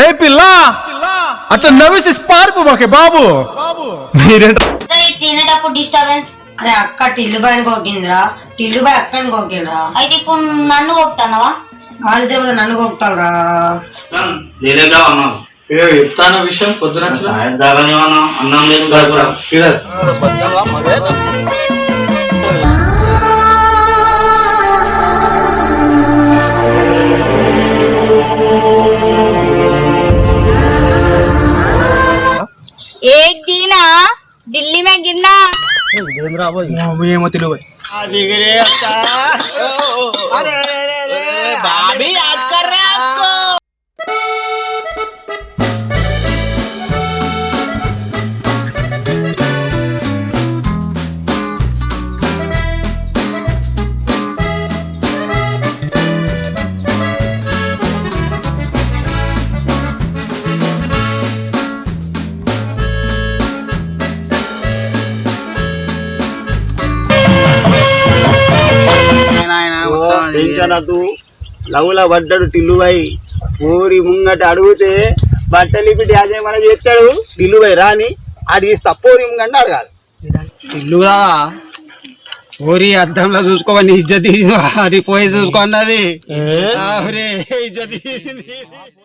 ఏ పిల్ల అట్లా నవ్వేసి పారిపో మాకే బాబు. మీరేంట తినేటప్పుడు డిస్టర్బెన్స్. అరే అక్క టిల్లు బాయ్ గోకిందిరా, టిల్లు బాయ్ అక్కని గోకిండ్రా. అయితే ఇప్పుడు నన్ను కొప్పుతానవా? వాళ్ళిద్దరు నన్ను గోకుతావురా. చెప్తాను విషయం పొద్దున అన్నం లేదు. एक दिन दिल्ली में गिरना ఏమో తెలియదు. भाभी याद कर रहे हैं आपको. నాకు లవ్లా పడ్డాడు టిల్లుబాయి. ఊరి ముంగట అడిగితే బట్టలు ఇప్పి డ్యాన్స్ ఏమైనా చేస్తాడు టిల్లుబాయి రాని అది తప్పూరి ముంగంట అడగాలి. టిల్లుగా ఊరి అద్దంలో చూసుకోమని ఇజ్జత్ అది పోయి చూసుకోండి. అది ఇజ్జత్